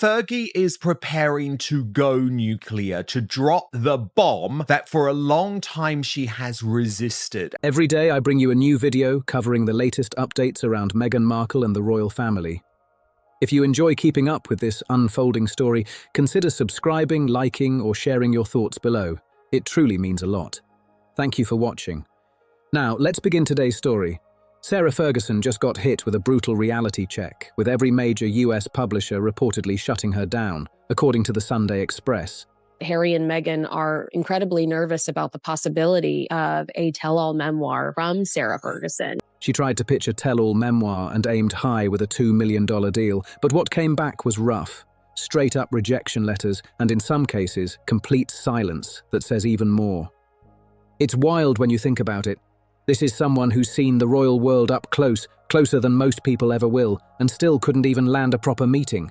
Fergie is preparing to go nuclear, to drop the bomb that for a long time she has resisted. Every day I bring you a new video covering the latest updates around Meghan Markle and the royal family. If you enjoy keeping up with this unfolding story, consider subscribing, liking, or sharing your thoughts below. It truly means a lot. Thank you for watching. Now, let's begin today's story. Sarah Ferguson just got hit with a brutal reality check, with every major US publisher reportedly shutting her down, according to the Sunday Express. Harry and Meghan are incredibly nervous about the possibility of a tell-all memoir from Sarah Ferguson. She tried to pitch a tell-all memoir and aimed high with a $2 million deal, but what came back was rough. Straight-up rejection letters, and in some cases, complete silence that says even more. It's wild when you think about it. This is someone who's seen the royal world up close, closer than most people ever will, and still couldn't even land a proper meeting.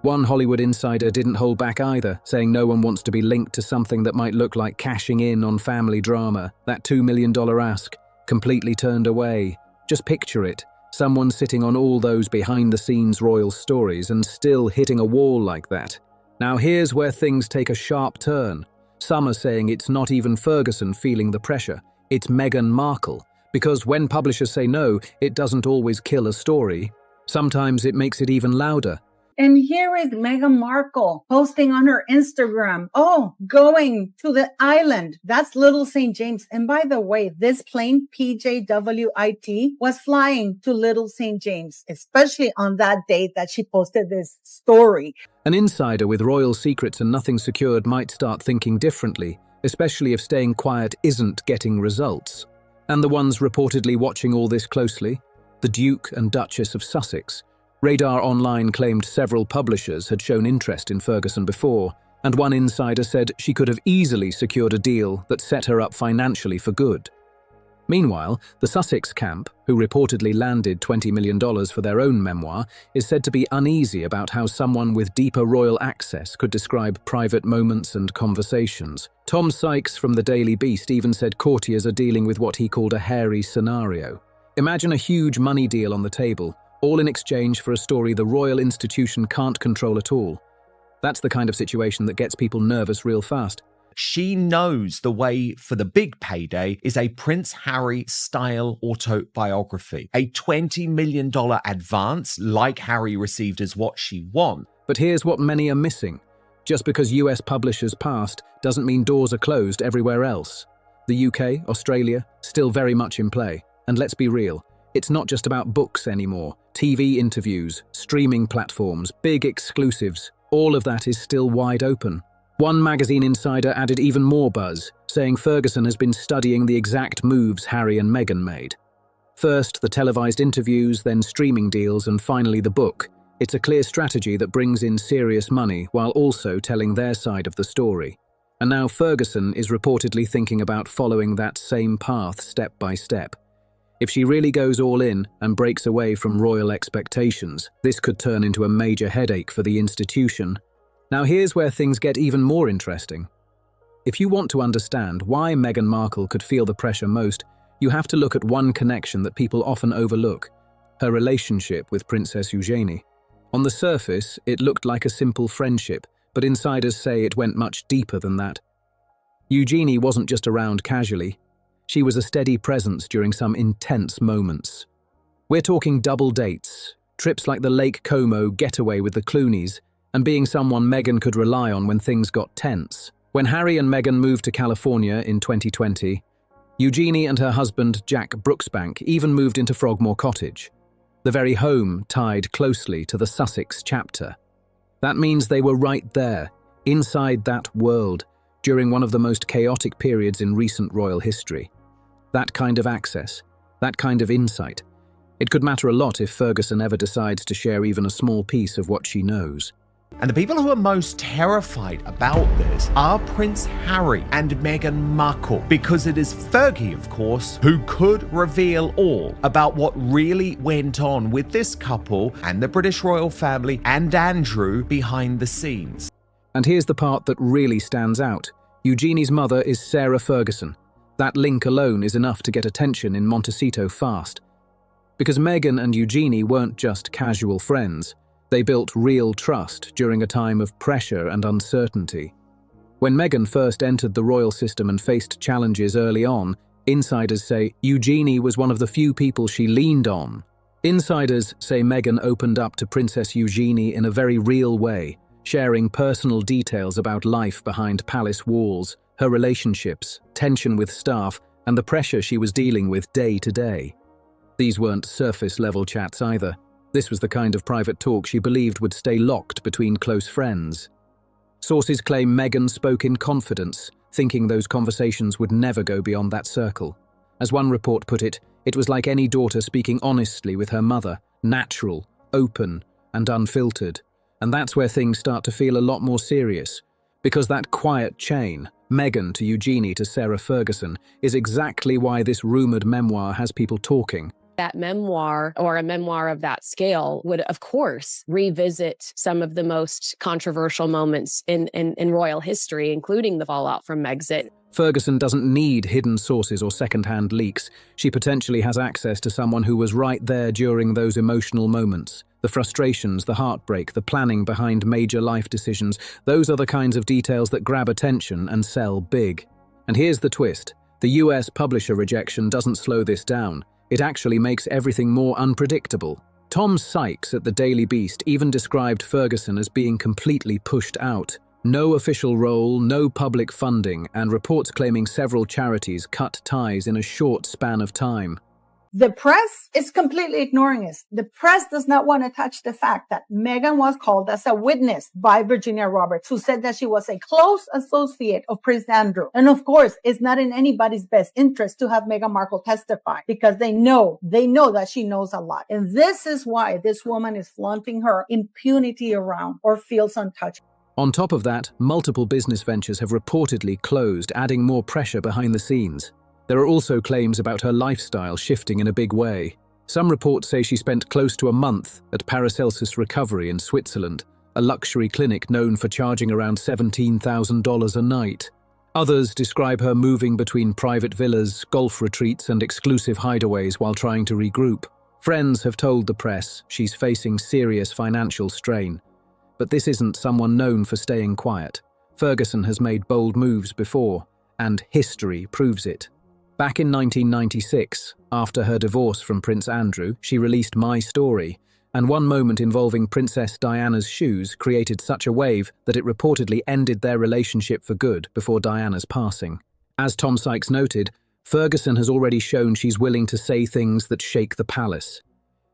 One Hollywood insider didn't hold back either, saying no one wants to be linked to something that might look like cashing in on family drama. That $2 million ask, completely turned away. Just picture it, someone sitting on all those behind-the-scenes royal stories and still hitting a wall like that. Now here's where things take a sharp turn. Some are saying it's not even Ferguson feeling the pressure. It's Meghan Markle, because when publishers say no, it doesn't always kill a story. Sometimes it makes it even louder. And here is Meghan Markle posting on her Instagram, going to the island. That's Little St. James. And by the way, this plane, PJWIT, was flying to Little St. James, especially on that date that she posted this story. An insider with royal secrets and nothing secured might start thinking differently, especially if staying quiet isn't getting results. And the ones reportedly watching all this closely, the Duke and Duchess of Sussex. Radar Online claimed several publishers had shown interest in Ferguson before, and one insider said she could have easily secured a deal that set her up financially for good. Meanwhile, the Sussex camp, who reportedly landed $20 million for their own memoir, is said to be uneasy about how someone with deeper royal access could describe private moments and conversations. Tom Sykes from the Daily Beast even said courtiers are dealing with what he called a hairy scenario. Imagine a huge money deal on the table, all in exchange for a story the royal institution can't control at all. That's the kind of situation that gets people nervous real fast. She knows the way for the big payday is a Prince Harry-style autobiography. A $20 million advance, like Harry received, is what she wants. But here's what many are missing. Just because US publishers passed doesn't mean doors are closed everywhere else. The UK, Australia, still very much in play. And let's be real, it's not just about books anymore. TV interviews, streaming platforms, big exclusives, all of that is still wide open. One magazine insider added even more buzz, saying Ferguson has been studying the exact moves Harry and Meghan made. First, the televised interviews, then streaming deals, and finally the book. It's a clear strategy that brings in serious money while also telling their side of the story. And now Ferguson is reportedly thinking about following that same path step by step. If she really goes all in and breaks away from royal expectations, this could turn into a major headache for the institution. Now here's where things get even more interesting. If you want to understand why Meghan Markle could feel the pressure most, you have to look at one connection that people often overlook: her relationship with Princess Eugenie. On the surface, it looked like a simple friendship, but insiders say it went much deeper than that. Eugenie wasn't just around casually. She was a steady presence during some intense moments. We're talking double dates, trips like the Lake Como getaway with the Clooneys, and being someone Meghan could rely on when things got tense. When Harry and Meghan moved to California in 2020, Eugenie and her husband Jack Brooksbank even moved into Frogmore Cottage, the very home tied closely to the Sussex chapter. That means they were right there, inside that world, during one of the most chaotic periods in recent royal history. That kind of access, that kind of insight. It could matter a lot if Ferguson ever decides to share even a small piece of what she knows. And the people who are most terrified about this are Prince Harry and Meghan Markle, because it is Fergie, of course, who could reveal all about what really went on with this couple and the British royal family and Andrew behind the scenes. And here's the part that really stands out. Eugenie's mother is Sarah Ferguson. That link alone is enough to get attention in Montecito fast. Because Meghan and Eugenie weren't just casual friends. They built real trust during a time of pressure and uncertainty. When Meghan first entered the royal system and faced challenges early on, insiders say Eugenie was one of the few people she leaned on. Insiders say Meghan opened up to Princess Eugenie in a very real way, sharing personal details about life behind palace walls, her relationships, tension with staff, and the pressure she was dealing with day to day. These weren't surface-level chats either. This was the kind of private talk she believed would stay locked between close friends. Sources claim Meghan spoke in confidence, thinking those conversations would never go beyond that circle. As one report put it, it was like any daughter speaking honestly with her mother, natural, open, and unfiltered. And that's where things start to feel a lot more serious, because that quiet chain, Meghan to Eugenie to Sarah Ferguson, is exactly why this rumoured memoir has people talking. That memoir, or a memoir of that scale, would, of course, revisit some of the most controversial moments in royal history, including the fallout from Megxit. Ferguson doesn't need hidden sources or second-hand leaks. She potentially has access to someone who was right there during those emotional moments. The frustrations, the heartbreak, the planning behind major life decisions, those are the kinds of details that grab attention and sell big. And here's the twist. The US publisher rejection doesn't slow this down. It actually makes everything more unpredictable. Tom Sykes at the Daily Beast even described Ferguson as being completely pushed out. No official role, no public funding, and reports claiming several charities cut ties in a short span of time. The press is completely ignoring this. The press does not want to touch the fact that Meghan was called as a witness by Virginia Roberts, who said that she was a close associate of Prince Andrew. And of course, it's not in anybody's best interest to have Meghan Markle testify, because they know that she knows a lot. And this is why this woman is flaunting her impunity around or feels untouched. On top of that, multiple business ventures have reportedly closed, adding more pressure behind the scenes. There are also claims about her lifestyle shifting in a big way. Some reports say she spent close to a month at Paracelsus Recovery in Switzerland, a luxury clinic known for charging around $17,000 a night. Others describe her moving between private villas, golf retreats, and exclusive hideaways while trying to regroup. Friends have told the press she's facing serious financial strain. But this isn't someone known for staying quiet. Ferguson has made bold moves before, and history proves it. Back in 1996, after her divorce from Prince Andrew, she released My Story, and one moment involving Princess Diana's shoes created such a wave that it reportedly ended their relationship for good before Diana's passing. As Tom Sykes noted, Ferguson has already shown she's willing to say things that shake the palace.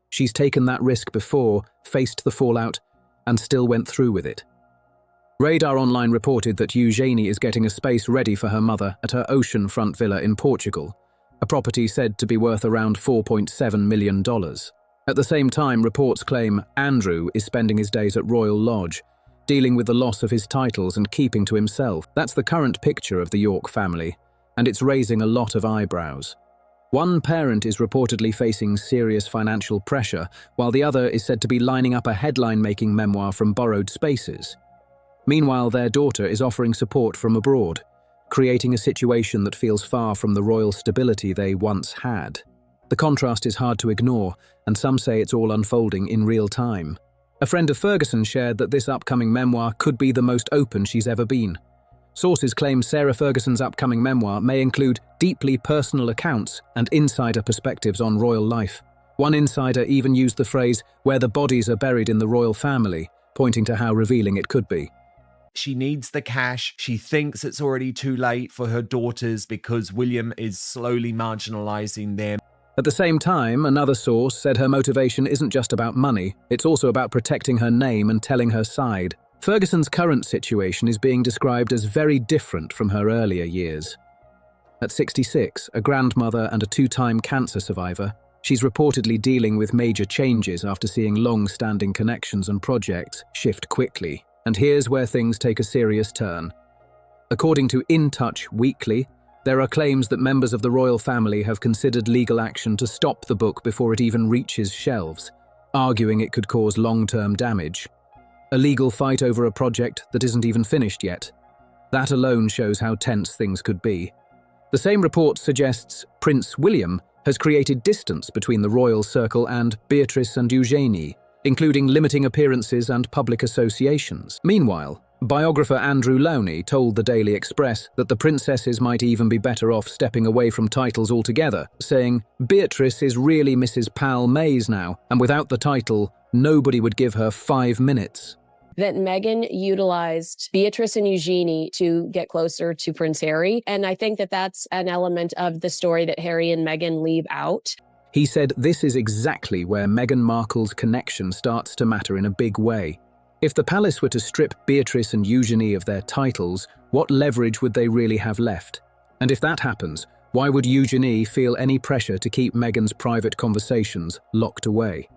She's taken that risk before, faced the fallout, and still went through with it. Radar Online reported that Eugenie is getting a space ready for her mother at her oceanfront villa in Portugal, a property said to be worth around $4.7 million. At the same time, reports claim Andrew is spending his days at Royal Lodge, dealing with the loss of his titles and keeping to himself. That's the current picture of the York family, and it's raising a lot of eyebrows. One parent is reportedly facing serious financial pressure, while the other is said to be lining up a headline-making memoir from borrowed spaces. Meanwhile, their daughter is offering support from abroad, creating a situation that feels far from the royal stability they once had. The contrast is hard to ignore, and some say it's all unfolding in real time. A friend of Ferguson shared that this upcoming memoir could be the most open she's ever been. Sources claim Sarah Ferguson's upcoming memoir may include deeply personal accounts and insider perspectives on royal life. One insider even used the phrase, "where the bodies are buried in the royal family," pointing to how revealing it could be. She needs the cash. She thinks it's already too late for her daughters because William is slowly marginalizing them. At the same time, another source said her motivation isn't just about money, it's also about protecting her name and telling her side. Ferguson's current situation is being described as very different from her earlier years. At 66, a grandmother and a two-time cancer survivor, she's reportedly dealing with major changes after seeing long-standing connections and projects shift quickly. And here's where things take a serious turn. According to In Touch Weekly, there are claims that members of the royal family have considered legal action to stop the book before it even reaches shelves, arguing it could cause long-term damage. A legal fight over a project that isn't even finished yet. That alone shows how tense things could be. The same report suggests Prince William has created distance between the royal circle and Beatrice and Eugenie, including limiting appearances and public associations. Meanwhile, biographer Andrew Lowney told the Daily Express that the princesses might even be better off stepping away from titles altogether, saying, "Beatrice is really Mrs. Pal Mays now, and without the title, nobody would give her 5 minutes." That Meghan utilized Beatrice and Eugenie to get closer to Prince Harry. And I think that that's an element of the story that Harry and Meghan leave out. He said this is exactly where Meghan Markle's connection starts to matter in a big way. If the palace were to strip Beatrice and Eugenie of their titles, what leverage would they really have left? And if that happens, why would Eugenie feel any pressure to keep Meghan's private conversations locked away?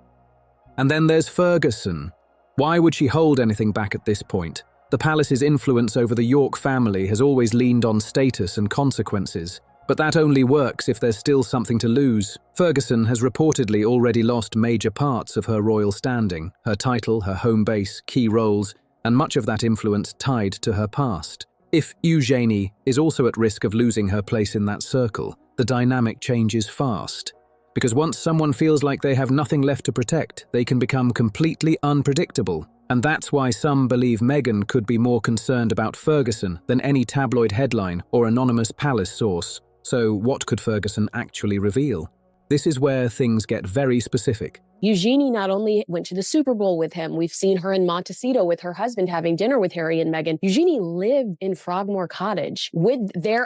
And then there's Ferguson. Why would she hold anything back at this point? The palace's influence over the York family has always leaned on status and consequences, but that only works if there's still something to lose. Ferguson has reportedly already lost major parts of her royal standing, her title, her home base, key roles, and much of that influence tied to her past. If Eugenie is also at risk of losing her place in that circle, the dynamic changes fast. Because once someone feels like they have nothing left to protect, they can become completely unpredictable. And that's why some believe Meghan could be more concerned about Ferguson than any tabloid headline or anonymous palace source. So what could Ferguson actually reveal? This is where things get very specific. Eugenie not only went to the Super Bowl with him, we've seen her in Montecito with her husband having dinner with Harry and Meghan. Eugenie lived in Frogmore Cottage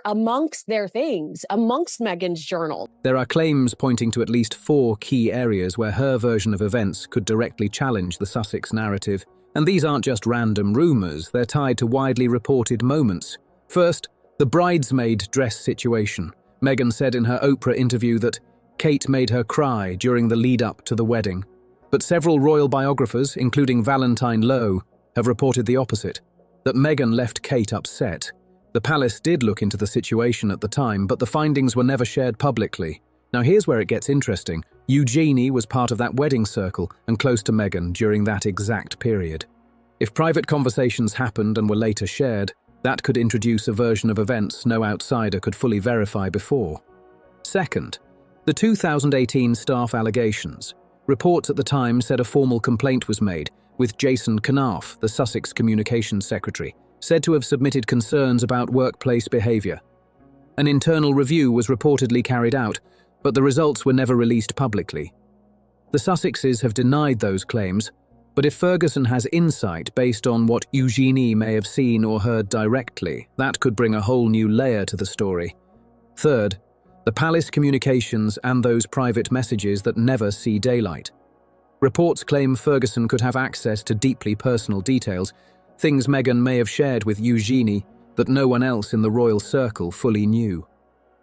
amongst their things, amongst Meghan's journal. There are claims pointing to at least 4 key areas where her version of events could directly challenge the Sussex narrative. And these aren't just random rumours, they're tied to widely reported moments. First, the bridesmaid dress situation. Meghan said in her Oprah interview that Kate made her cry during the lead-up to the wedding. But several royal biographers, including Valentine Lowe, have reported the opposite, that Meghan left Kate upset. The palace did look into the situation at the time, but the findings were never shared publicly. Now here's where it gets interesting. Eugenie was part of that wedding circle and close to Meghan during that exact period. If private conversations happened and were later shared, that could introduce a version of events no outsider could fully verify before. Second, the 2018 staff allegations. Reports at the time said a formal complaint was made, with Jason Knarf, the Sussex Communications Secretary, said to have submitted concerns about workplace behaviour. An internal review was reportedly carried out, but the results were never released publicly. The Sussexes have denied those claims, but if Ferguson has insight based on what Eugenie may have seen or heard directly, that could bring a whole new layer to the story. Third, the palace communications and those private messages that never see daylight. Reports claim Ferguson could have access to deeply personal details, things Meghan may have shared with Eugenie that no one else in the royal circle fully knew.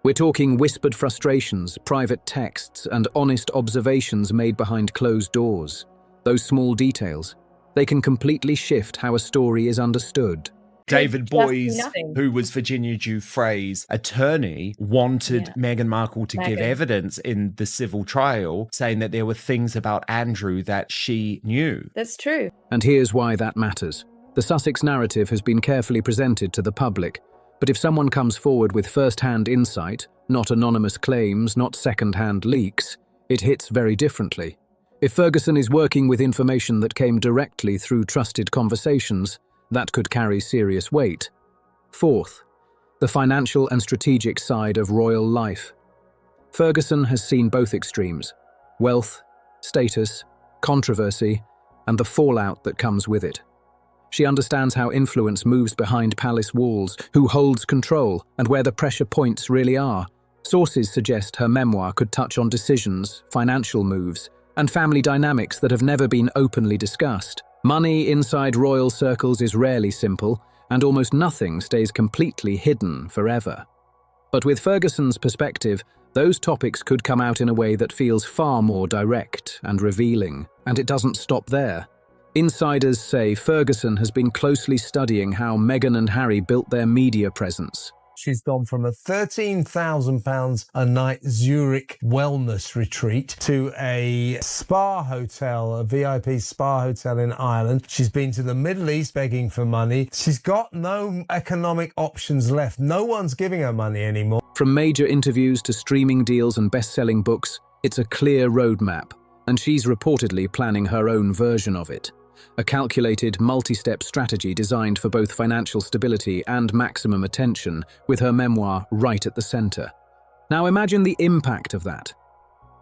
We're talking whispered frustrations, private texts, and honest observations made behind closed doors. Those small details, they can completely shift how a story is understood. David Boyes, who was Virginia Giuffre's attorney, wanted Meghan Markle to give evidence in the civil trial, saying that there were things about Andrew that she knew. That's true. And here's why that matters. The Sussex narrative has been carefully presented to the public, but if someone comes forward with first-hand insight, not anonymous claims, not second-hand leaks, it hits very differently. If Ferguson is working with information that came directly through trusted conversations, that could carry serious weight. Fourth, the financial and strategic side of royal life. Ferguson has seen both extremes: wealth, status, controversy, and the fallout that comes with it. She understands how influence moves behind palace walls, who holds control, and where the pressure points really are. Sources suggest her memoir could touch on decisions, financial moves, and family dynamics that have never been openly discussed. Money inside royal circles is rarely simple, and almost nothing stays completely hidden forever. But with Ferguson's perspective, those topics could come out in a way that feels far more direct and revealing, and it doesn't stop there. Insiders say Ferguson has been closely studying how Meghan and Harry built their media presence. She's gone from a £13,000 a night Zurich wellness retreat to a spa hotel, a VIP spa hotel in Ireland. She's been to the Middle East begging for money. She's got no economic options left. No one's giving her money anymore. From major interviews to streaming deals and best-selling books, it's a clear roadmap. and she's reportedly planning her own version of it. A calculated, multi-step strategy designed for both financial stability and maximum attention, with her memoir right at the center. Now imagine the impact of that.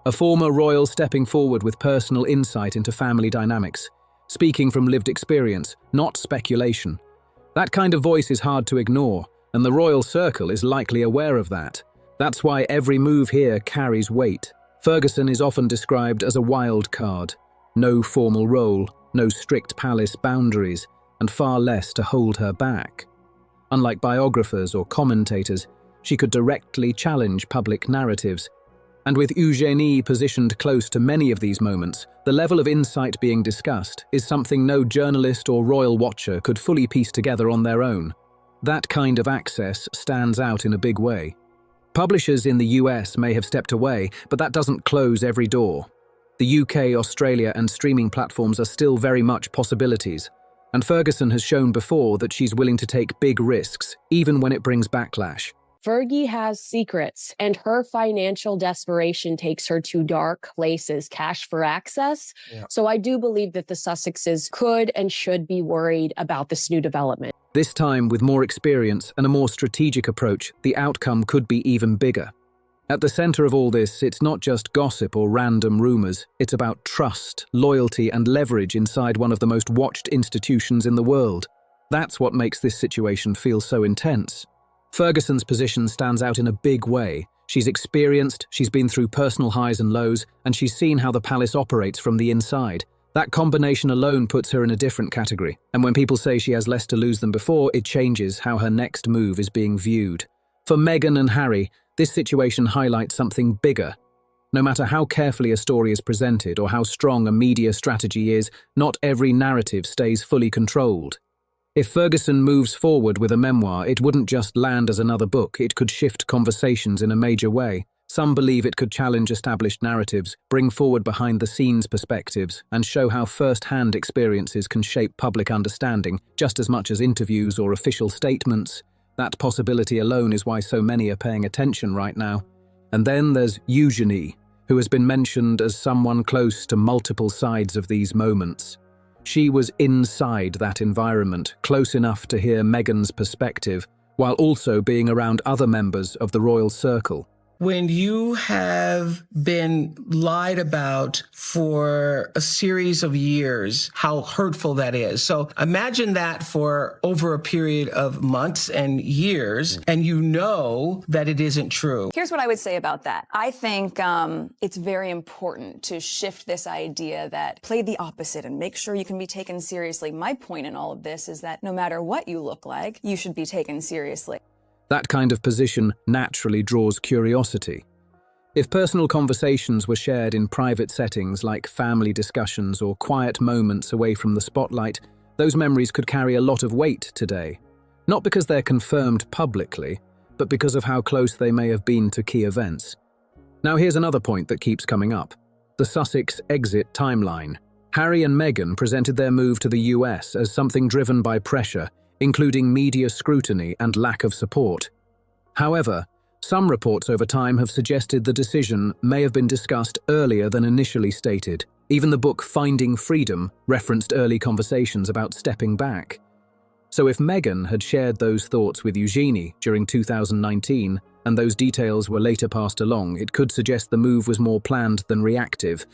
A former royal stepping forward with personal insight into family dynamics, speaking from lived experience, not speculation. That kind of voice is hard to ignore, and the royal circle is likely aware of that. That's why every move here carries weight. Ferguson is often described as a wild card. No formal role, no strict palace boundaries, and far less to hold her back. Unlike biographers or commentators, she could directly challenge public narratives. And with Eugenie positioned close to many of these moments, the level of insight being discussed is something no journalist or royal watcher could fully piece together on their own. That kind of access stands out in a big way. Publishers in the US may have stepped away, but that doesn't close every door. The UK, Australia, and streaming platforms are still very much possibilities. And Ferguson has shown before that she's willing to take big risks, even when it brings backlash. Fergie has secrets, and her financial desperation takes her to dark places, cash for access. Yeah. So I do believe that the Sussexes could and should be worried about this new development. This time, with more experience and a more strategic approach, the outcome could be even bigger. At the center of all this, it's not just gossip or random rumors. It's about trust, loyalty, and leverage inside one of the most watched institutions in the world. That's what makes this situation feel so intense. Ferguson's position stands out in a big way. She's experienced, she's been through personal highs and lows, and she's seen how the palace operates from the inside. That combination alone puts her in a different category. And when people say she has less to lose than before, it changes how her next move is being viewed. For Meghan and Harry, this situation highlights something bigger. No matter how carefully a story is presented or how strong a media strategy is, not every narrative stays fully controlled. If Ferguson moves forward with a memoir, it wouldn't just land as another book, it could shift conversations in a major way. Some believe it could challenge established narratives, bring forward behind-the-scenes perspectives, and show how first-hand experiences can shape public understanding, just as much as interviews or official statements. That possibility alone is why so many are paying attention right now. And then there's Eugenie, who has been mentioned as someone close to multiple sides of these moments. She was inside that environment, close enough to hear Meghan's perspective, while also being around other members of the royal circle. When you have been lied about for a series of years, how hurtful that is. So imagine that for over a period of months and years, and you know that it isn't true. Here's what I would say about that. I think it's very important to shift this idea that play the opposite and make sure you can be taken seriously. My point in all of this is that no matter what you look like, you should be taken seriously. That kind of position naturally draws curiosity. If personal conversations were shared in private settings like family discussions or quiet moments away from the spotlight, those memories could carry a lot of weight today. Not because they're confirmed publicly, but because of how close they may have been to key events. Now here's another point that keeps coming up: the Sussex exit timeline. Harry and Meghan presented their move to the US as something driven by pressure, including media scrutiny and lack of support. However, some reports over time have suggested the decision may have been discussed earlier than initially stated. Even the book Finding Freedom referenced early conversations about stepping back. So if Meghan had shared those thoughts with Eugenie during 2019, and those details were later passed along, it could suggest the move was more planned than reactive.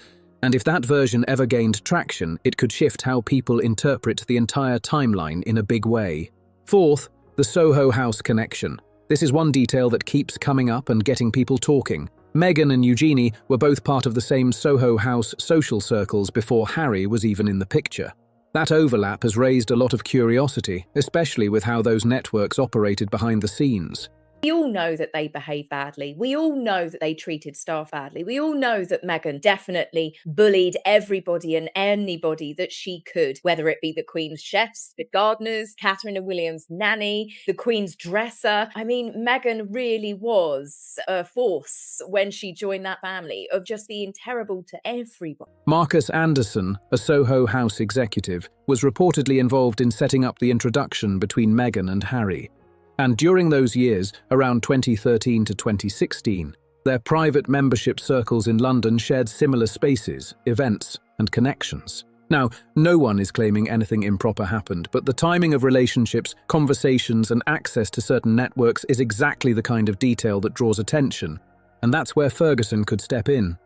And if that version ever gained traction, it could shift how people interpret the entire timeline in a big way. Fourth, the Soho House connection. This is one detail that keeps coming up and getting people talking. Meghan and Eugenie were both part of the same Soho House social circles before Harry was even in the picture. That overlap has raised a lot of curiosity, especially with how those networks operated behind the scenes. We all know that they behaved badly. We all know that they treated staff badly. We all know that Meghan definitely bullied everybody and anybody that she could, whether it be the Queen's chefs, the gardeners, Catherine and William's nanny, the Queen's dresser. I mean, Meghan really was a force when she joined that family of just being terrible to everybody. Marcus Anderson, a Soho House executive, was reportedly involved in setting up the introduction between Meghan and Harry. And during those years, around 2013 to 2016, Their private membership circles in London shared similar spaces, events, and connections. Now, no one is claiming anything improper happened, but the timing of relationships, conversations, and access to certain networks is exactly the kind of detail that draws attention, and that's where Ferguson could step in.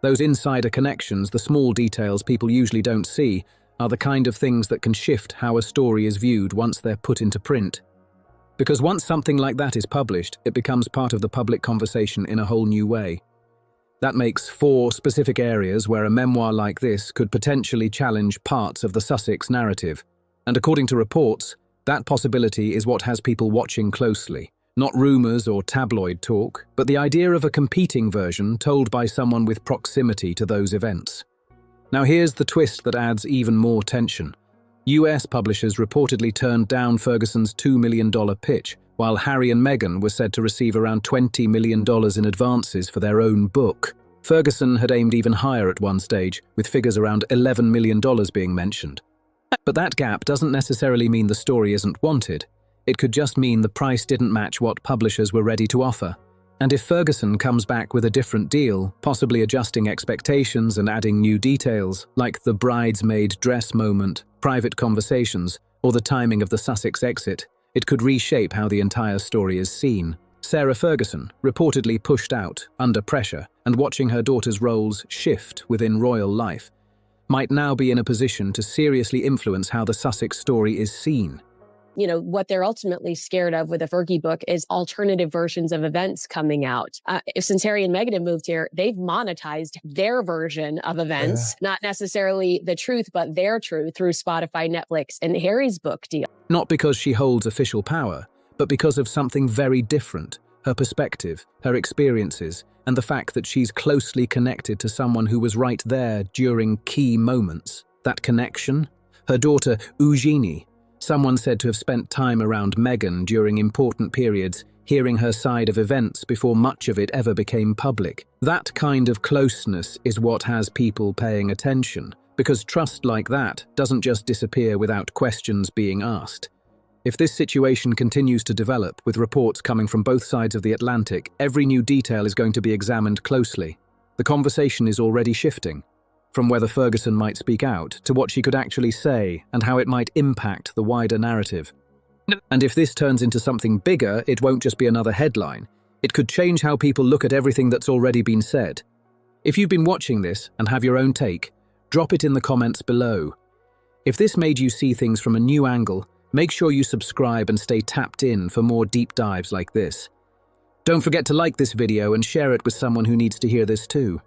Those insider connections, the small details people usually don't see, are the kind of things that can shift how a story is viewed once they're put into print. Because once something like that is published, it becomes part of the public conversation in a whole new way. That makes 4 specific areas where a memoir like this could potentially challenge parts of the Sussex narrative. And according to reports, that possibility is what has people watching closely. Not rumours or tabloid talk, but the idea of a competing version told by someone with proximity to those events. Now here's the twist that adds even more tension. US publishers reportedly turned down Ferguson's $2 million pitch, while Harry and Meghan were said to receive around $20 million in advances for their own book. Ferguson had aimed even higher at one stage, with figures around $11 million being mentioned. But that gap doesn't necessarily mean the story isn't wanted. It could just mean the price didn't match what publishers were ready to offer. And if Ferguson comes back with a different deal, possibly adjusting expectations and adding new details, like the bridesmaid dress moment, private conversations, or the timing of the Sussex exit, it could reshape how the entire story is seen. Sarah Ferguson, reportedly pushed out, under pressure, and watching her daughter's roles shift within royal life, might now be in a position to seriously influence how the Sussex story is seen. You know, what they're ultimately scared of with the Fergie book is alternative versions of events coming out. Since Harry and Meghan have moved here, they've monetized their version of events, not necessarily the truth, but their truth through Spotify, Netflix, and Harry's book deal. Not because she holds official power, but because of something very different, her perspective, her experiences, and the fact that she's closely connected to someone who was right there during key moments. That connection? Her daughter, Eugenie, someone said to have spent time around Meghan during important periods, hearing her side of events before much of it ever became public. That kind of closeness is what has people paying attention, because trust like that doesn't just disappear without questions being asked. If this situation continues to develop, with reports coming from both sides of the Atlantic, every new detail is going to be examined closely. The conversation is already shifting, from whether Ferguson might speak out to what she could actually say and how it might impact the wider narrative. And if this turns into something bigger, it won't just be another headline. It could change how people look at everything that's already been said. If you've been watching this and have your own take, drop it in the comments below. If this made you see things from a new angle, make sure you subscribe and stay tapped in for more deep dives like this. Don't forget to like this video and share it with someone who needs to hear this too.